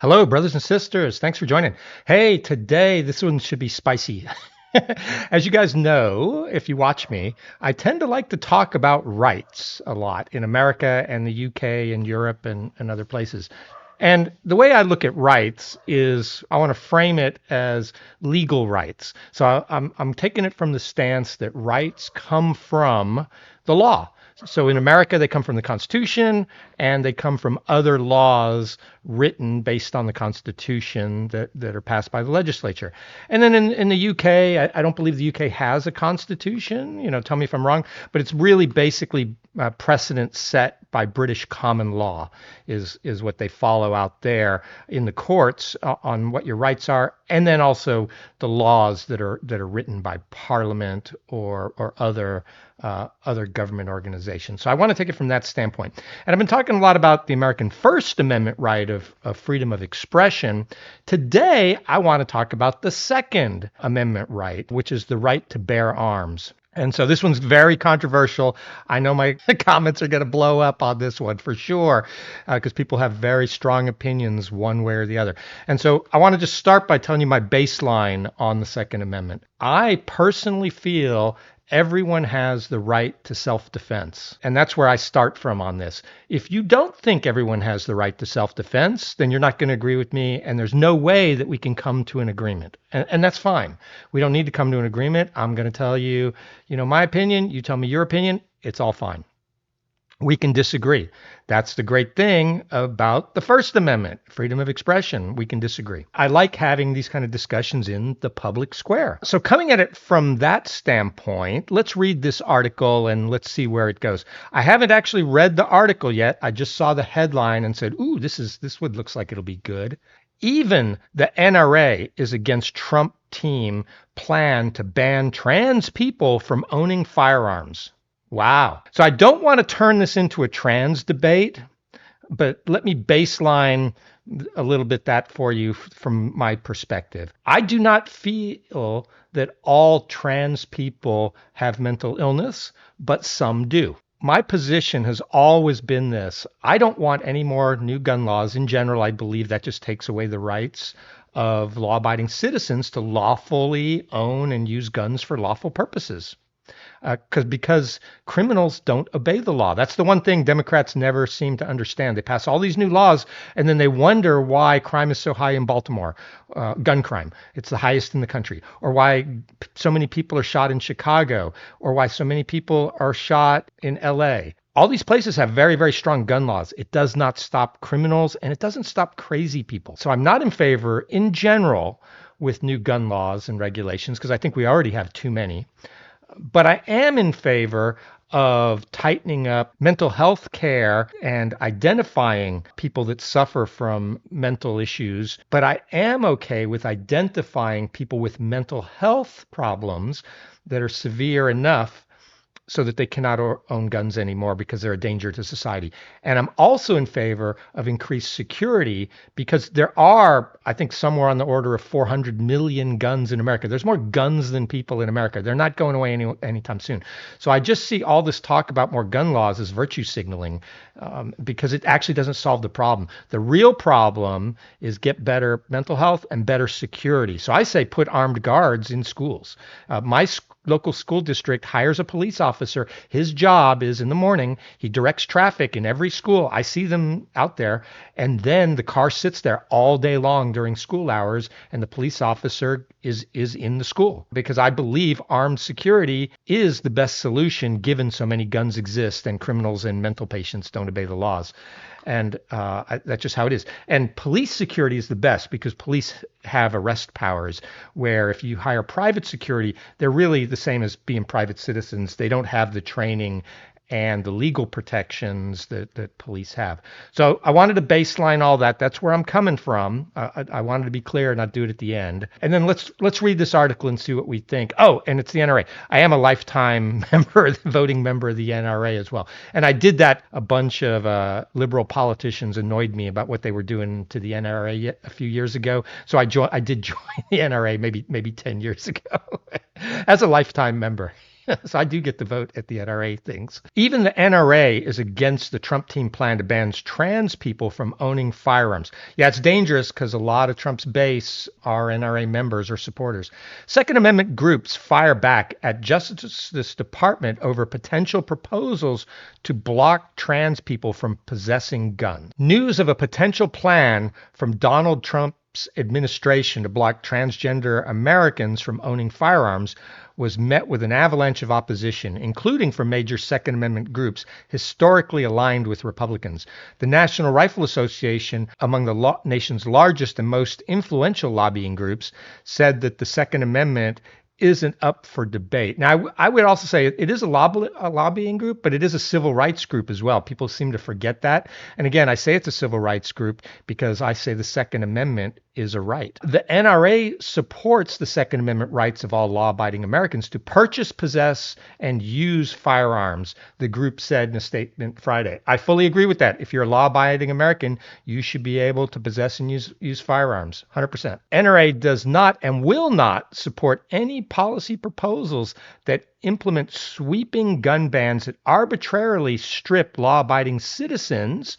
Hello, brothers and sisters. Thanks for joining. Hey, today this one should be spicy. As you guys know, if you watch me, I tend to like to talk about rights a lot in America and the UK and Europe and other places. And the way I look at rights is I want to frame it as legal rights. So I'm taking it from the stance that rights come from the law. So in America, they come from the Constitution and they come from other laws written based on the Constitution that are passed by the legislature. And then in the UK, I don't believe the UK has a constitution. Tell me if I'm wrong, but it's really basically precedent set by British common law is what they follow out there in the courts on what your rights are, and then also the laws that are written by Parliament or other government organizations. So I want to take it from that standpoint. And I've been talking a lot about the American First Amendment right of freedom of expression. Today, I want to talk about the Second Amendment right, which is the right to bear arms. And so this one's very controversial. I know my comments are going to blow up on this one for sure, because people have very strong opinions one way or the other. And so I want to just start by telling you my baseline on the Second Amendment. I personally feel everyone has the right to self-defense. And that's where I start from on this. If you don't think everyone has the right to self-defense, then you're not going to agree with me. And there's no way that we can come to an agreement. And that's fine. We don't need to come to an agreement. I'm going to tell you, my opinion. You tell me your opinion. It's all fine. We can disagree. That's the great thing about the First Amendment, freedom of expression. We can disagree. I like having these kind of discussions in the public square. So coming at it from that standpoint, let's read this article and let's see where it goes. I haven't actually read the article yet. I just saw the headline and said, ooh, this would looks like it'll be good. Even the NRA is against Trump team plan to ban trans people from owning firearms. Wow. So I don't want to turn this into a trans debate, but let me baseline a little bit that for you from my perspective. I do not feel that all trans people have mental illness, but some do. My position has always been this. I don't want any more new gun laws. In general, I believe that just takes away the rights of law-abiding citizens to lawfully own and use guns for lawful purposes. Because criminals don't obey the law. That's the one thing Democrats never seem to understand. They pass all these new laws, and then they wonder why crime is so high in Baltimore, gun crime. It's the highest in the country. Or why so many people are shot in Chicago, or why so many people are shot in LA. All these places have very, very strong gun laws. It does not stop criminals, and it doesn't stop crazy people. So I'm not in favor, in general, with new gun laws and regulations, because I think we already have too many. But I am in favor of tightening up mental health care and identifying people that suffer from mental issues. But I am okay with identifying people with mental health problems that are severe enough so that they cannot own guns anymore because they're a danger to society. And I'm also in favor of increased security because there are, I think, somewhere on the order of 400 million guns in America. There's more guns than people in America. They're not going away anytime soon. So I just see all this talk about more gun laws as virtue signaling because it actually doesn't solve the problem. The real problem is get better mental health and better security. So I say put armed guards in schools. My local school district hires a police officer. His job is in the morning, he directs traffic in every school. I see them out there. And then the car sits there all day long during school hours. And the police officer is in the school because I believe armed security is the best solution given so many guns exist and criminals and mental patients don't obey the laws. And that's just how it is. And police security is the best because police have arrest powers, where if you hire private security, they're really the same as being private citizens. They don't have the training and the legal protections that police have. So I wanted to baseline all that. That's where I'm coming from. I wanted to be clear and not do it at the end. And then let's read this article and see what we think. Oh, and it's the NRA. I am a lifetime member, voting member of the NRA as well. And I did that. A bunch of liberal politicians annoyed me about what they were doing to the NRA a few years ago. So I did join the NRA maybe 10 years ago as a lifetime member. So I do get to vote at the NRA things. Even the NRA is against the Trump team plan to ban trans people from owning firearms. Yeah, it's dangerous because a lot of Trump's base are NRA members or supporters. Second Amendment groups fire back at Justice Department over potential proposals to block trans people from possessing guns. News of a potential plan from Donald Trump's administration to block transgender Americans from owning firearms was met with an avalanche of opposition, including from major Second Amendment groups historically aligned with Republicans. The National Rifle Association, among the nation's largest and most influential lobbying groups, said that the Second Amendment isn't up for debate. Now, I would also say it is a lobbying group, but it is a civil rights group as well. People seem to forget that. And again, I say it's a civil rights group because I say the Second Amendment is a right. The NRA supports the Second Amendment rights of all law-abiding Americans to purchase, possess, and use firearms, the group said in a statement Friday. I fully agree with that. If you're a law-abiding American, you should be able to possess and use firearms, 100%. NRA does not and will not support any policy proposals that implement sweeping gun bans that arbitrarily strip law-abiding citizens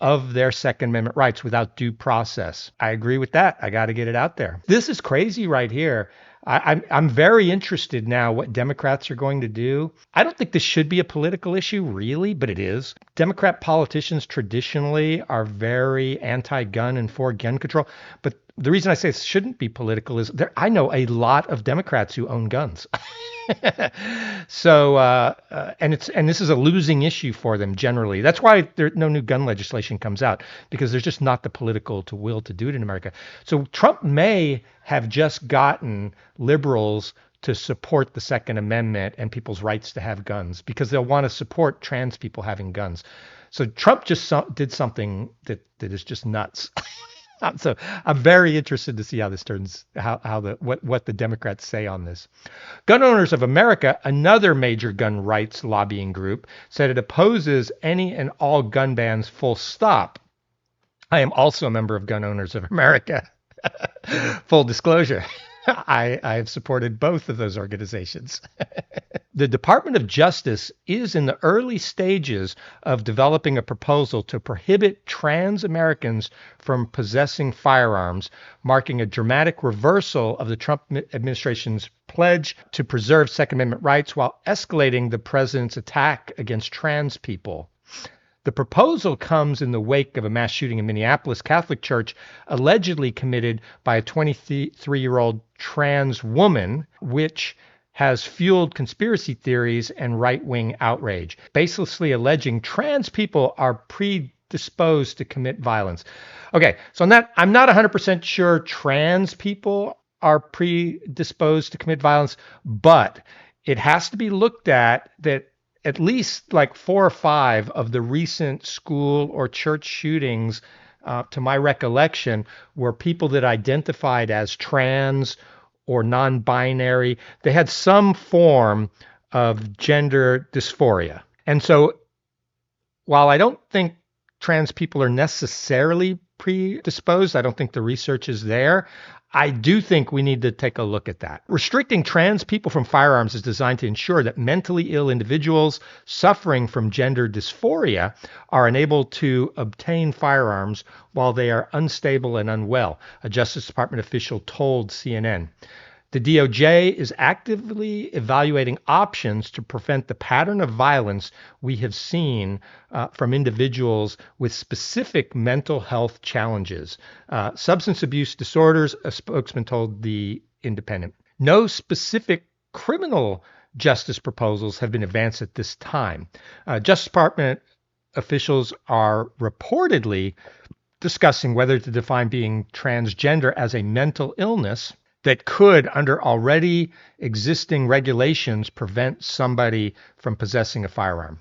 of their Second Amendment rights without due process. I agree with that. I got to get it out there. This is crazy right here. I'm very interested now what Democrats are going to do. I don't think this should be a political issue, really, but it is. Democrat politicians traditionally are very anti-gun and for gun control. But the reason I say it shouldn't be political is I know a lot of Democrats who own guns. So, and this is a losing issue for them generally. That's why no new gun legislation comes out, because there's just not the political will to do it in America. So Trump may have just gotten liberals to support the Second Amendment and people's rights to have guns because they'll want to support trans people having guns. So Trump just did something that is just nuts. So I'm very interested to see how this turns, what the Democrats say on this. Gun Owners of America, another major gun rights lobbying group, said it opposes any and all gun bans, full stop. I am also a member of Gun Owners of America. Full disclosure. I have supported both of those organizations. The Department of Justice is in the early stages of developing a proposal to prohibit trans Americans from possessing firearms, marking a dramatic reversal of the Trump administration's pledge to preserve Second Amendment rights while escalating the president's attack against trans people. The proposal comes in the wake of a mass shooting in Minneapolis Catholic Church allegedly committed by a 23-year-old trans woman, which has fueled conspiracy theories and right-wing outrage, baselessly alleging trans people are predisposed to commit violence. Okay, so on that, I'm not 100% sure trans people are predisposed to commit violence, but it has to be looked at that at least like 4 or 5 of the recent school or church shootings, to my recollection, were people that identified as trans or non-binary. They had some form of gender dysphoria. And so while I don't think trans people are necessarily predisposed, I don't think the research is there, I do think we need to take a look at that. Restricting trans people from firearms is designed to ensure that mentally ill individuals suffering from gender dysphoria are unable to obtain firearms while they are unstable and unwell, a Justice Department official told CNN. The DOJ is actively evaluating options to prevent the pattern of violence we have seen from individuals with specific mental health challenges. Substance abuse disorders, a spokesman told The Independent. No specific criminal justice proposals have been advanced at this time. Justice Department officials are reportedly discussing whether to define being transgender as a mental illness that could, under already existing regulations, prevent somebody from possessing a firearm.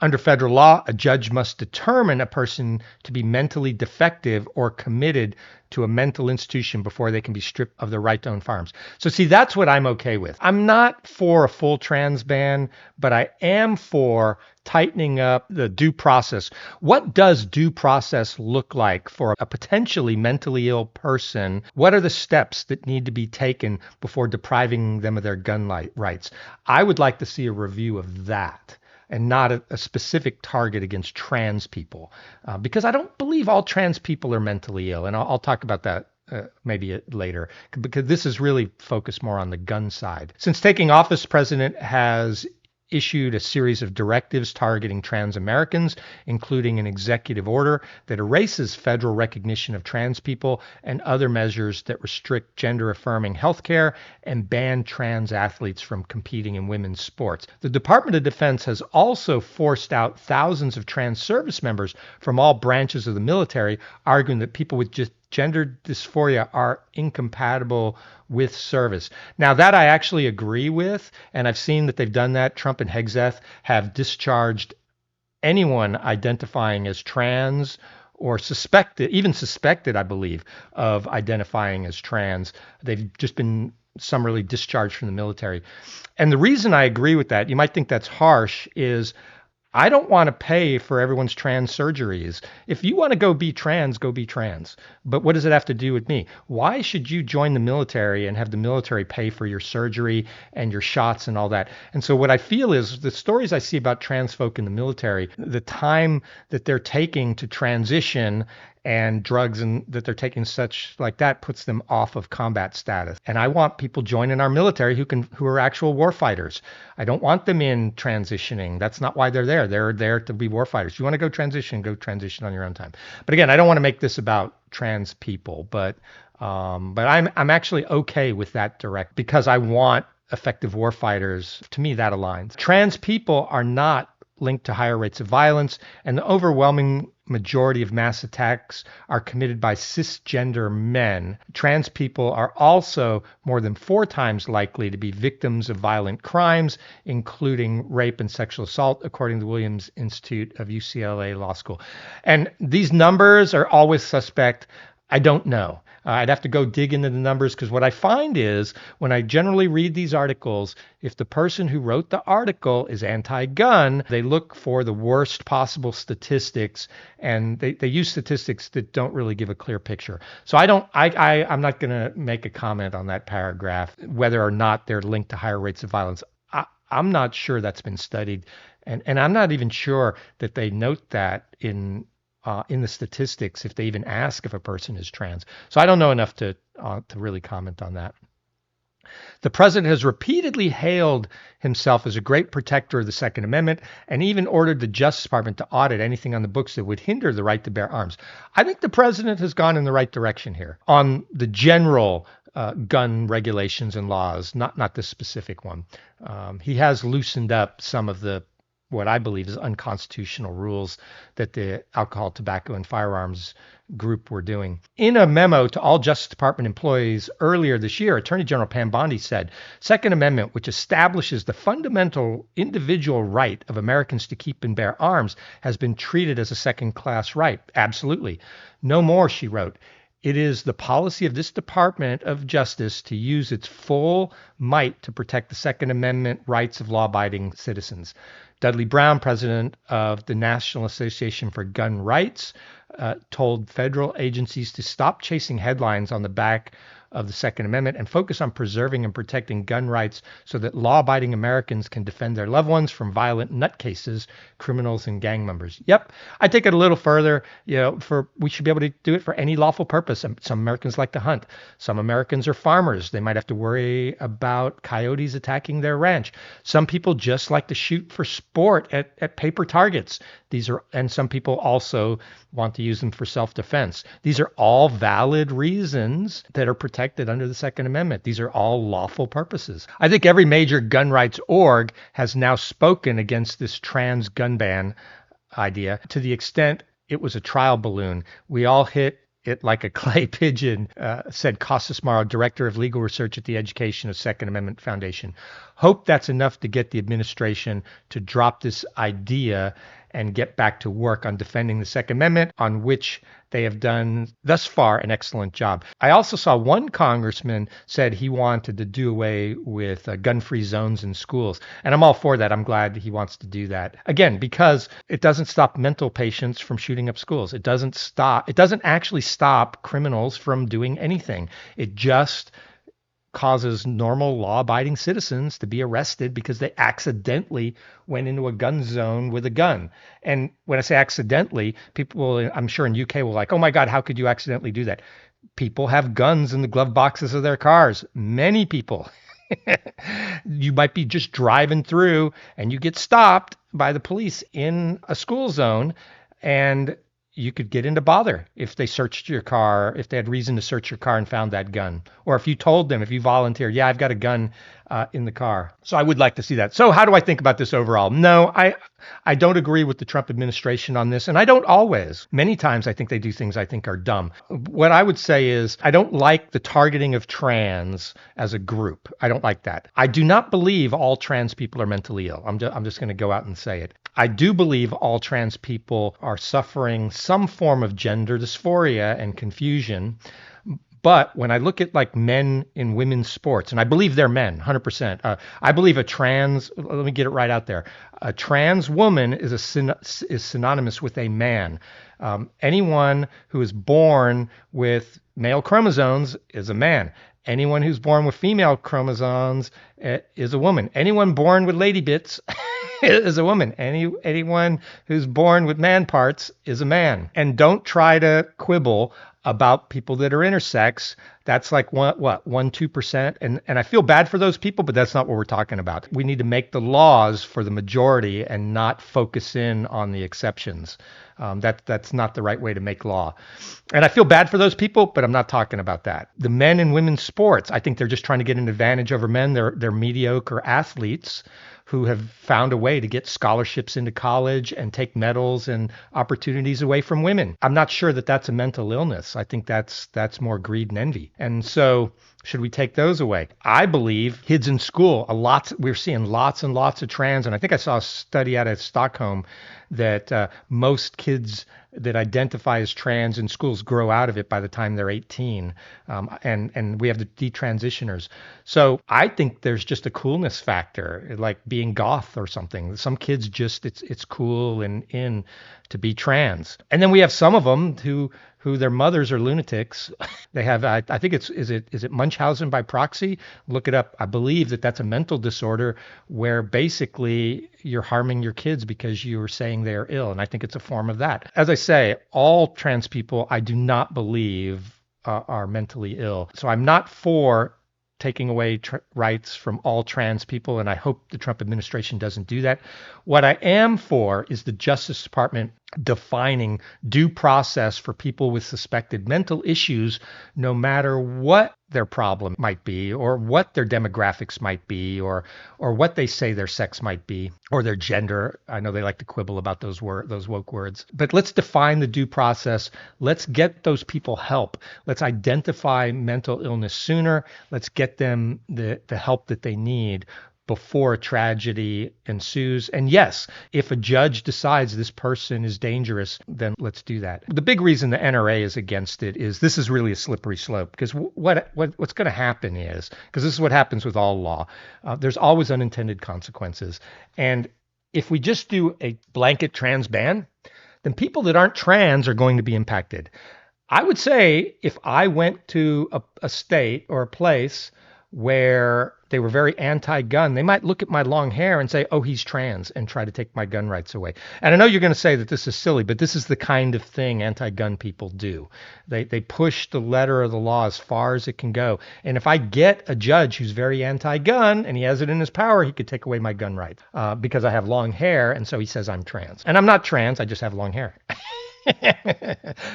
Under federal law, a judge must determine a person to be mentally defective or committed to a mental institution before they can be stripped of their right to own firearms. So see, that's what I'm okay with. I'm not for a full trans ban, but I am for tightening up the due process. What does due process look like for a potentially mentally ill person? What are the steps that need to be taken before depriving them of their gun rights? I would like to see a review of that, and not a specific target against trans people, because I don't believe all trans people are mentally ill. And I'll talk about that maybe later, because this is really focused more on the gun side. Since taking office, the president has issued a series of directives targeting trans Americans, including an executive order that erases federal recognition of trans people and other measures that restrict gender-affirming healthcare and ban trans athletes from competing in women's sports. The Department of Defense has also forced out thousands of trans service members from all branches of the military, arguing that people with just gender dysphoria are incompatible with service. Now, that I actually agree with, and I've seen that they've done that. Trump and Hegseth have discharged anyone identifying as trans or even suspected, I believe, of identifying as trans. They've just been summarily discharged from the military. And the reason I agree with that, you might think that's harsh, is I don't want to pay for everyone's trans surgeries. If you want to go be trans, go be trans. But what does it have to do with me? Why should you join the military and have the military pay for your surgery and your shots and all that? And so what I feel is the stories I see about trans folk in the military, the time that they're taking to transition and drugs and that they're taking such like that puts them off of combat status. And I want people joining our military who are actual war fighters. I don't want them in transitioning. That's not why they're there. They're there to be war fighters. You want to go transition on your own time. But again, I don't want to make this about trans people, but I'm actually okay with that direct because I want effective war fighters. To me, that aligns. Trans people are not linked to higher rates of violence, and the overwhelming majority of mass attacks are committed by cisgender men. Trans people are also more than 4 times likely to be victims of violent crimes, including rape and sexual assault, according to the Williams Institute of UCLA Law School. And these numbers are always suspect. I don't know. I'd have to go dig into the numbers, because what I find is when I generally read these articles, if the person who wrote the article is anti-gun, they look for the worst possible statistics, and they use statistics that don't really give a clear picture. So I'm not going to make a comment on that paragraph, whether or not they're linked to higher rates of violence. I'm not sure that's been studied, and I'm not even sure that they note that in the statistics if they even ask if a person is trans. So I don't know enough to really comment on that. The president has repeatedly hailed himself as a great protector of the Second Amendment and even ordered the Justice Department to audit anything on the books that would hinder the right to bear arms. I think the president has gone in the right direction here on the general gun regulations and laws, not this specific one. He has loosened up some of the what I believe is unconstitutional rules that the Alcohol, Tobacco, and Firearms group were doing. In a memo to all Justice Department employees earlier this year, Attorney General Pam Bondi said, Second Amendment, which establishes the fundamental individual right of Americans to keep and bear arms, has been treated as a second-class right. Absolutely. No more, she wrote. It is the policy of this Department of Justice to use its full might to protect the Second Amendment rights of law-abiding citizens. Dudley Brown, president of the National Association for Gun Rights, told federal agencies to stop chasing headlines on the back of the Second Amendment and focus on preserving and protecting gun rights so that law-abiding Americans can defend their loved ones from violent nutcases, criminals, and gang members. Yep, I take it a little further. We should be able to do it for any lawful purpose. Some Americans like to hunt. Some Americans are farmers. They might have to worry about coyotes attacking their ranch. Some people just like to shoot for sport at paper targets. And some people also want to use them for self-defense. These are all valid reasons that are protected under the Second Amendment. These are all lawful purposes. I think every major gun rights org has now spoken against this trans gun ban idea. To the extent it was a trial balloon, we all hit it like a clay pigeon, said Costas Morrow, Director of Legal Research at the Education of Second Amendment Foundation. Hope that's enough to get the administration to drop this idea and get back to work on defending the Second Amendment, on which they have done thus far an excellent job. I also saw one congressman said he wanted to do away with gun-free zones in schools. And I'm all for that. I'm glad he wants to do that. Again, because it doesn't stop mental patients from shooting up schools. It doesn't actually stop criminals from doing anything. It just causes normal law-abiding citizens to be arrested because they accidentally went into a gun zone with a gun. And when I say accidentally, people, I'm sure in UK will like, oh my God, how could you accidentally do that? People have guns in the glove boxes of their cars. Many people. You might be just driving through and you get stopped by the police in a school zone, and you could get into bother if they searched your car, if they had reason to search your car and found that gun. Or if you told them, if you volunteered, yeah, I've got a gun in the car. So I would like to see that. So how do I think about this overall? No, I don't agree with the Trump administration on this, and I don't always. Many times I think they do things I think are dumb. What I would say is I don't like the targeting of trans as a group. I don't like that. I do not believe all trans people are mentally ill. I'm just going to go out and say it. I do believe all trans people are suffering some form of gender dysphoria and confusion. But when I look at like men in women's sports, and I believe they're men, 100%. I believe let me get it right out there. A trans woman is synonymous with a man. Anyone who is born with male chromosomes is a man. Anyone who's born with female chromosomes is a woman. Anyone born with lady bits is a woman. Anyone who's born with man parts is a man. And don't try to quibble about people that are intersex. That's like 2%. And I feel bad for those people, but that's not what we're talking about. We need to make the laws for the majority and not focus in on the exceptions. That's not the right way to make law. And I feel bad for those people, but I'm not talking about that. The men in women's sports, I think they're just trying to get an advantage over men. They're mediocre athletes who have found a way to get scholarships into college and take medals and opportunities away from women. I'm not sure that that's a mental illness. I think that's more greed and envy. And so should we take those away? I believe kids in school, we're seeing lots and lots of trans. And I think I saw a study out of Stockholm that most kids that identify as trans in schools grow out of it by the time they're 18. And we have the detransitioners. So I think there's just a coolness factor, like being goth or something. Some kids just, it's cool and in to be trans. And then we have some of them who their mothers are lunatics. They have, I think is it Munchausen by proxy? Look it up. I believe that's a mental disorder where basically you're harming your kids because you're saying they're ill. And I think it's a form of that. As I say, all trans people, I do not believe are mentally ill. So I'm not for taking away rights from all trans people, and I hope the Trump administration doesn't do that. What I am for is the Justice Department defining due process for people with suspected mental issues, no matter what their problem might be, or what their demographics might be, or what they say their sex might be, or their gender. I know they like to quibble about those woke words. But let's define the due process. Let's get those people help. Let's identify mental illness sooner. Let's get them the help that they need before a tragedy ensues. And yes, if a judge decides this person is dangerous, then let's do that. The big reason the NRA is against it is this is really a slippery slope, because what's going to happen is, because this is what happens with all law, there's always unintended consequences. And if we just do a blanket trans ban, then people that aren't trans are going to be impacted. I would say if I went to a state or a place where they were very anti-gun, they might look at my long hair and say, oh, he's trans, and try to take my gun rights away. And I know you're going to say that this is silly, but this is the kind of thing anti-gun people do. They push the letter of the law as far as it can go. And if I get a judge who's very anti-gun and he has it in his power, he could take away my gun rights because I have long hair, and so he says I'm trans. And I'm not trans, I just have long hair.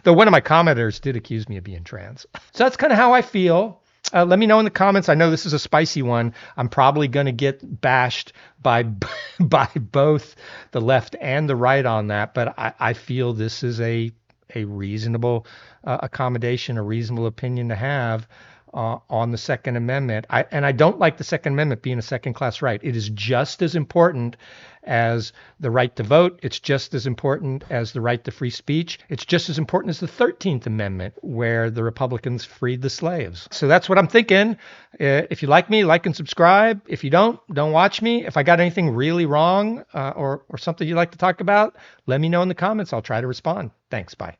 Though one of my commenters did accuse me of being trans. So that's kind of how I feel. Let me know in the comments. I know this is a spicy one. I'm probably going to get bashed by both the left and the right on that, but I feel this is a a reasonable accommodation, a reasonable opinion to have on the Second Amendment. I don't like the Second Amendment being a second-class right. It is just as important as the right to vote. It's just as important as the right to free speech. It's just as important as the 13th Amendment, where the Republicans freed the slaves. So that's what I'm thinking. If you like me, like and subscribe. If you don't watch me. If I got anything really wrong or something you'd like to talk about, let me know in the comments. I'll try to respond. Thanks. Bye.